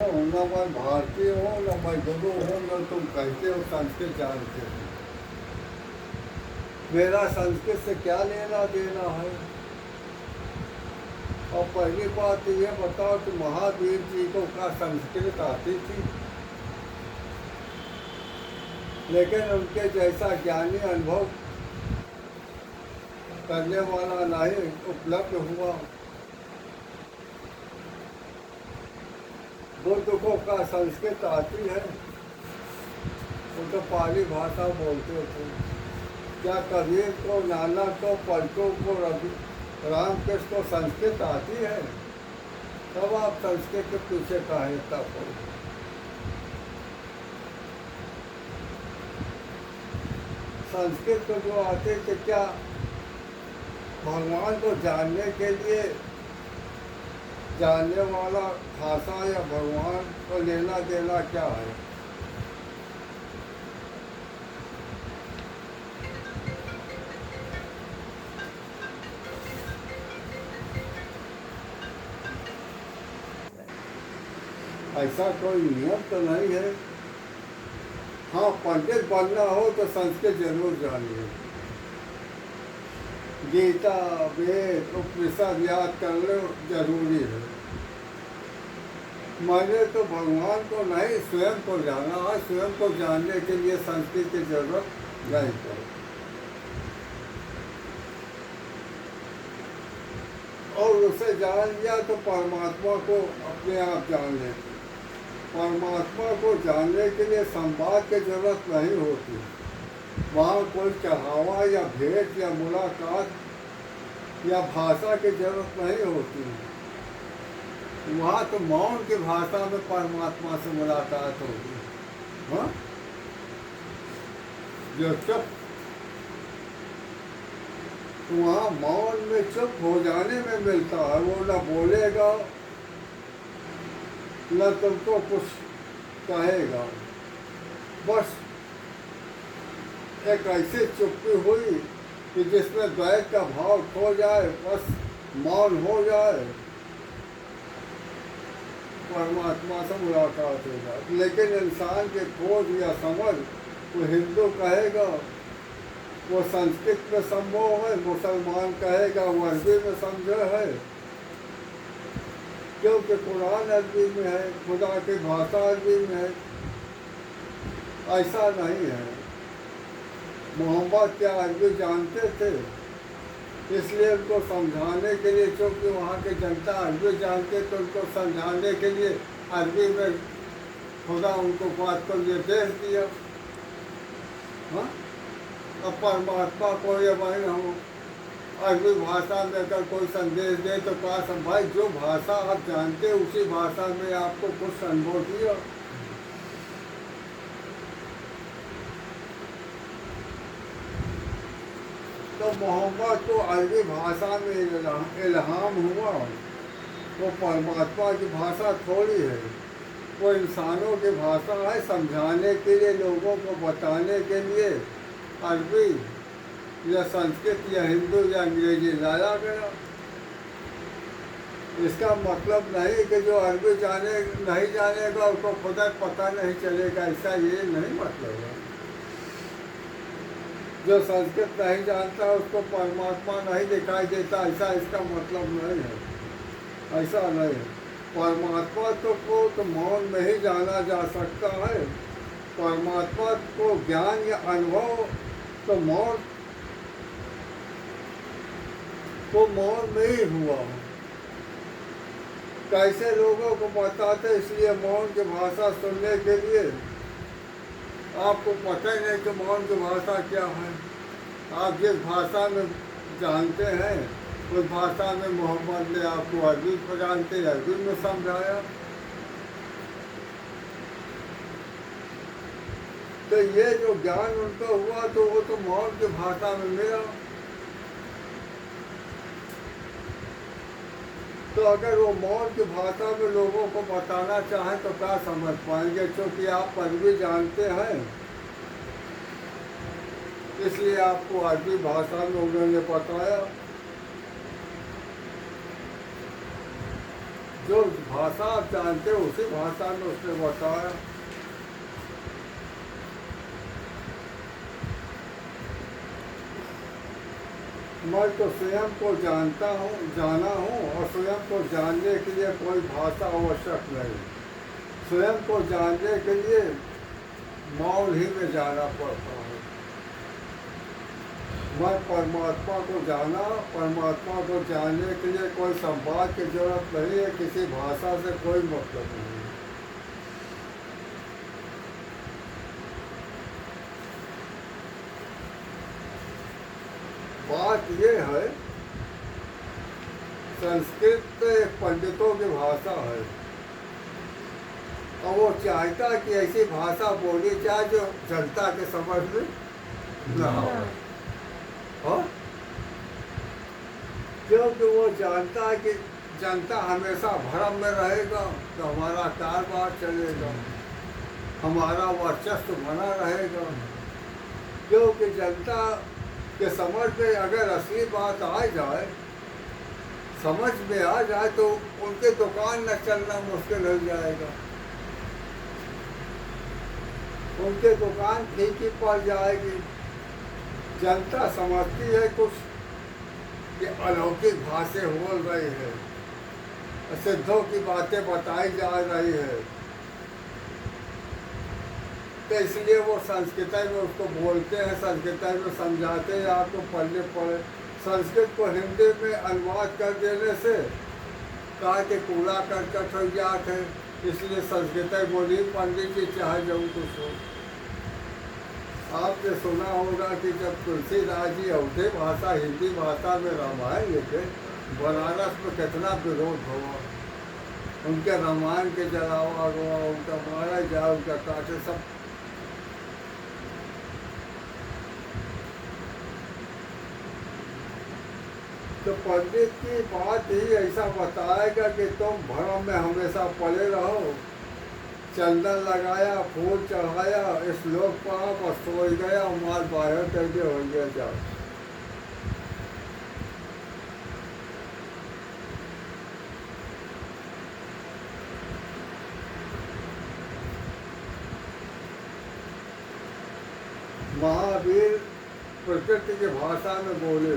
हूँ, न मैं भारतीय हूँ, न मैं गुरु हूँ, न तुम कहते हो संस्कृत जानते हो। मेरा संस्कृत से क्या लेना देना है? और पहली बात तो ये बताओ कि महावीर जी को क्या संस्कृत आती थी? लेकिन उनके जैसा ज्ञानी अनुभव करने वाला नहीं उपलब्ध हुआ। बुद्ध को क्या संस्कृत आती है? वो तो पाली भाषा बोलते थे। क्या कबीर को, नानक को, पलटू को, रवि रामकृष्ण को संस्कृत आती है? तब आप संस्कृत के पीछे काहे तब हो? संस्कृत को जो आते थे क्या भगवान को जानने के लिए जानने वाला भाषा या भगवान को लेना देना क्या है? ऐसा कोई नियम तो नहीं है। हाँ, पंडित बनना हो तो संस्कृत जरूर जानिए। गीता, वेद, उपनिषद याद करना जरूरी है। मैंने तो भगवान को नहीं स्वयं को जाना है। स्वयं को जानने के लिए संस्कृत की जरूरत नहीं पड़े। और उसे जान लिया तो परमात्मा को अपने आप जान लेते। परमात्मा को जानने के लिए संवाद की जरूरत नहीं होती। वहाँ कोई चढ़ावा या भेंट या मुलाकात या भाषा की जरूरत नहीं होती। वहाँ तो मौन की भाषा में परमात्मा से मुलाकात होगी। हाँ, जो चुप, वहाँ मौन में चुप हो जाने में मिलता है। वो न बोलेगा न तुमको कुछ कहेगा। बस एक ऐसी चुप्पी हुई कि जिसमें द्वैत का भाव खो जाए, बस मौन हो जाए, परमात्मा से मुलाकात हो जाए। लेकिन इंसान के खोज या समझ, वो हिंदू कहेगा वो संस्कृत में संभव है, मुसलमान कहेगा वो अरबी में समझे है, क्योंकि कुरान अरबी में है, खुदा की भाषा अरबी में है। ऐसा नहीं है। मोहम्मद क्या अरबी जानते थे? इसलिए उनको समझाने के लिए, क्योंकि वहाँ की जनता अरबी जानते तो उनको समझाने के लिए अरबी में खुदा उनको बात को निर्देश दिया। हाँ, अब परमात्मा को ये भाई हम अरबी भाषा में अगर कोई संदेश दे तो कहा सब भाई जो भाषा आप जानते उसी भाषा में आपको कुछ अनुभव दिया। तो मोहम्मद को अरबी भाषा में इल्हाम हुआ। वो परमात्मा की भाषा थोड़ी है, वो इंसानों की भाषा है। समझाने के लिए, लोगों को बताने के लिए अरबी या संस्कृत या हिंदू या अंग्रेजी लाया गया। इसका मतलब नहीं कि जो अरबी नहीं जानेगा उसको खुदा पता नहीं चलेगा, ऐसा ये नहीं मतलब है। जो संस्कृत नहीं जानता उसको परमात्मा नहीं दिखाई देता, ऐसा इसका मतलब नहीं है। ऐसा नहीं है। परमात्मा को तो मौन में ही जाना जा सकता है। परमात्मा को ज्ञान या अनुभव तो मौन में ही हुआ। कैसे लोगों को बताते, इसलिए मौन की भाषा सुनने के लिए आपको पता ही नहीं कि मौन की भाषा क्या है। आप जिस भाषा में जानते हैं उस भाषा में मोहम्मद ने आपको अरबी को जानते अरबी में समझाया। तो ये जो ज्ञान उनको हुआ तो वो तो मौन की भाषा में मिला। तो अगर वो मौन की भाषा में लोगों को बताना चाहें तो क्या समझ पाएंगे? क्योंकि आप अरबी जानते हैं, इसलिए आपको अरबी भाषा में उन्होंने बताया। जो भाषा आप जानते हो उसी भाषा में उसने बताया। मैं तो स्वयं को जानता हूँ, जाना हूँ, और स्वयं को जानने के लिए कोई भाषा आवश्यक नहीं। स्वयं को जानने के लिए मौन ही में जाना पड़ता है। मैं परमात्मा को जाना, परमात्मा को जानने के लिए कोई संवाद की जरूरत नहीं है, किसी भाषा से कोई मतलब नहीं है। बात ये है, संस्कृत तो एक पंडितों की भाषा है, और वो चाहता कि ऐसी भाषा बोली जाए जो जनता के समझ में न हो। हाँ? क्योंकि वो जानता है कि जनता हमेशा भ्रम में रहेगा तो हमारा कारोबार चलेगा, हमारा वर्चस्व बना रहेगा। क्योंकि जनता के समझ में अगर असली बात आ जाए, समझ में आ जाए, तो उनके दुकान न चलना मुश्किल हो जाएगा, उनके दुकान फीकी पड़ जाएगी। जनता समझती है कुछ कि अलौकिक भाषा बोल रही है, सिद्धों की बातें बताई जा रही है, तो इसलिए वो संस्कृत में उसको बोलते हैं, संस्कृत में समझाते हैं, आपको पढ़ने पड़े। संस्कृत को हिंदी में अनुवाद कर देने से कहा कि कूड़ा करकट हो जाते है, इसलिए संस्कृत बोली पंडित जी चाहे जो कुछ हो। आपने सुना होगा कि जब तुलसीदास जी अवधि भाषा हिंदी भाषा में रामायण लिखे, बनारस में कितना विरोध हुआ, उनके रामायण के जलावा हुआ, उनका मारा जाए, उनका काटे, सब। तो पंडित की बात ही ऐसा बताएगा कि तुम भ्रम में हमेशा पड़े रहो, चंदन लगाया, फूल चढ़ाया, श्लोक पढ़ा, बस सो गया, माल बाहर करके हो गया जाओ। महावीर प्रकृति की भाषा में बोले,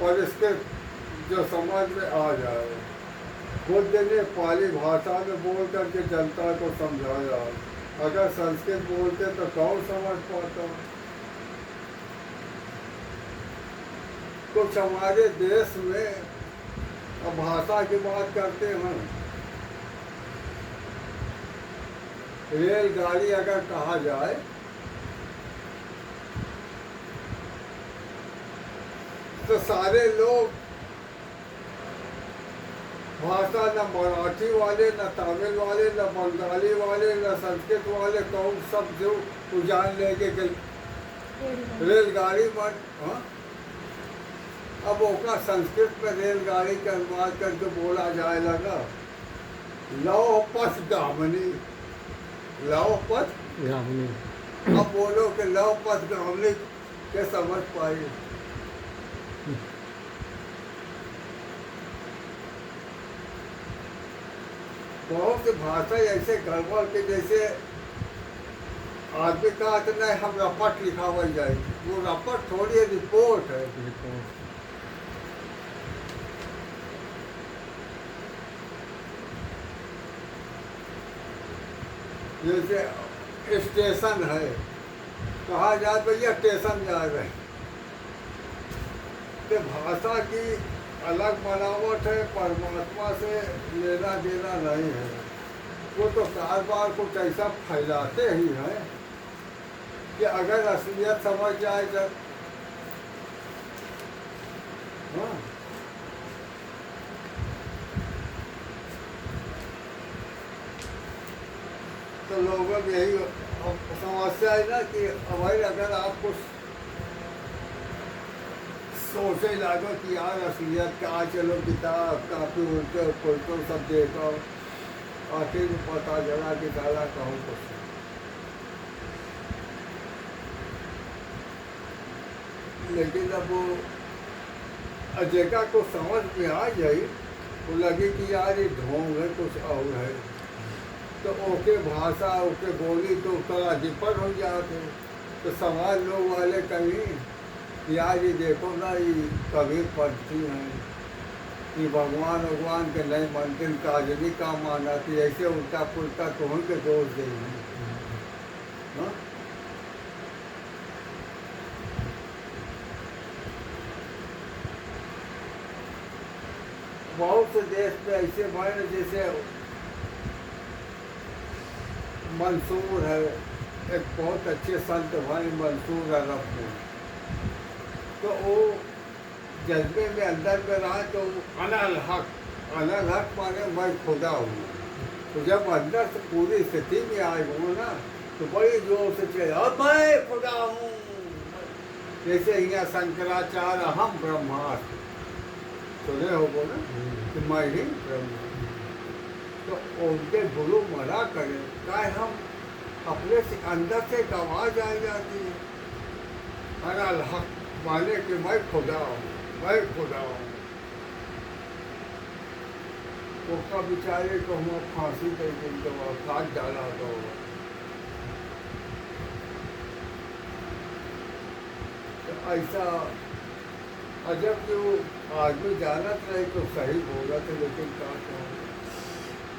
और इसके जो समझ में आ जाए। बुद्ध ने पाली भाषा में बोल करके जनता को समझाया, अगर संस्कृत बोलते तो कौन समझ पाता। कुछ हमारे देश में अब भाषा की बात करते हैं, रेलगाड़ी अगर कहा जाए तो सारे लोग भाषा, न मराठी वाले, न तमिल वाले, न बंगाली वाले, न संस्कृत वाले, कौन सब जो जान लेंगे कि रेलगाड़ी पर। हाँ, अब ओका संस्कृत में रेलगाड़ी का अनुवाद करके बोला जाए लगा, लौह पथ गामनी, लौह पथ गामनी। अब बोलो कि लौह पथ गामनी के समझ पाए। बहुत सी भाषा ऐसे गड़बड़ के, जैसे आदमी कहा तो नहीं हम रपट लिखा हुआ जाए, वो रपट थोड़ी रिपोर्ट है। जैसे स्टेशन है, कहा जाए भैया स्टेशन जा रहे, तो भाषा की अलग बनावट है, परमात्मा से लेना देना नहीं है। वो तो कारोबार कुछ ऐसा फैलाते ही हैं कि अगर असलियत समझ जाए जब, हाँ, तो लोगों में यही समस्या है ना कि भाई अगर आप कुछ सोचे लागो कि यार असलियत का, चलो किताब कापी उल्टे पुलटो सब देखो, आखिर में पता चला कि साला कहूँ कुछ। लेकिन अब वो अजेका को समझ में आ जाए वो लगे कि यार ये ढोंग है कुछ और है, तो ओके भाषा ओके बोली तो थोड़ा डिफर हो जाते। तो समाज लोग वाले कहीं यार ये देखो ना, ये कभी पढ़ती हैं, ये भगवान भगवान के नहीं मानते, काजली का माना थी, ऐसे उल्टा पुल्टा तो के दोष देंगे। हाँ? बहुत से देश में ऐसे भाई जैसे मंसूर है, एक बहुत अच्छे संत भाई मंसूर अरब में, तो वो जज्बे में अंदर में रहा तो अनल हक माने मैं खुदा हूँ। तो जब अंदर से पूरी स्थिति में आए हो ना, तो बड़ी जोर से चले अब मैं खुदा हूँ। जैसे यहाँ शंकराचार्य हम ब्रह्मास्त्र सुने हो ना कि मैं ही ब्रह्म। तो उनके गुरु मना करें क्या हम अपने से अंदर से एक आवाज आ जाती है, अनल हक माने कि मैं खुदा हूँ, मैं खुदा हूँ। उसका बेचारे को हम फांसी करके उनको काट डाला तो ऐसा अजब जो आदमी जानत रहे तो सही बोला था, लेकिन क्या कहूँ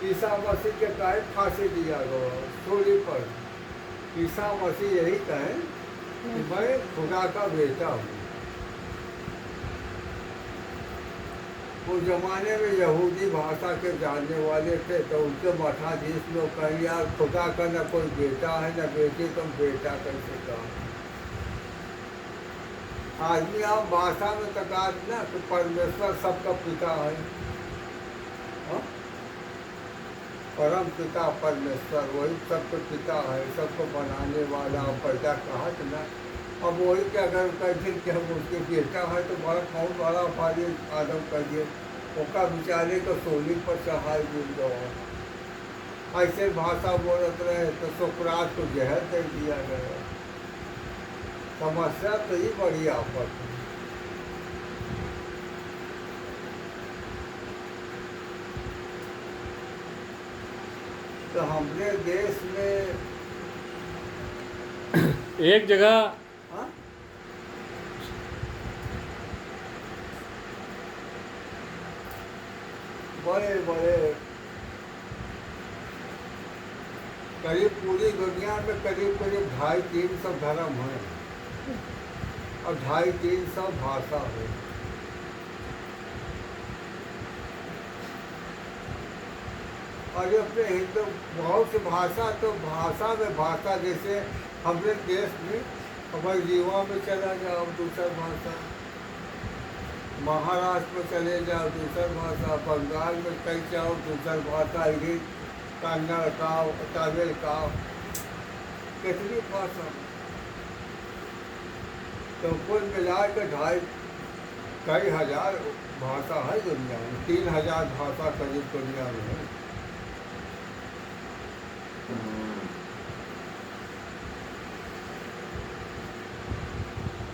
ईसा मसीह के काहे फांसी दिया गया सूली पर। ईसा मसीह यही कहे कि मैं खुदा का बेटा हूँ। वो जमाने में यहूदी भाषा के जानने वाले थे, तो उनके मठाधीश लोग कहें यार खुदा का न कोई बेटा है न बेटी, तुम बेटा कैसे कहा। आदमी आप भाषा में तका ना कि परमेश्वर सबका पिता है। हाँ? परम पिता परमेश्वर वही सबके पिता है, सबको बनाने वाला पैदा कहा ना। अब वही के अगर कह कि हम उसके बेटा है तो बड़ा बहुत बड़ा फायदे आदम कर दिए, उसका बेचारे को सोली पर चढ़ाई मिल गया। ऐसे भाषा बोलते रहे तो सुकरात को जहर दे दिया गया। समस्या तो ही बड़ी आफत है। तो हमने देश में एक जगह हाँ? बड़े बड़े करीब पूरी दुनिया में करीब करीब 250-300 धर्म हैं और 250-300 भाषा है। और अपने हिंदू बहुत सी भाषा, तो भाषा में भाषा जैसे हमारे देश में हमारे युवा में चला जाओ दूसरा भाषा, महाराष्ट्र में चले जाओ दूसरा भाषा, बंगाल में कहीं जाओ दूसरा भाषा, हिंदी कन्नड़ का तमिल का, कितनी भाषा। तो कुल मिला के कई हजार भाषा है दुनिया में, 3000 भाषा करीब दुनिया में है।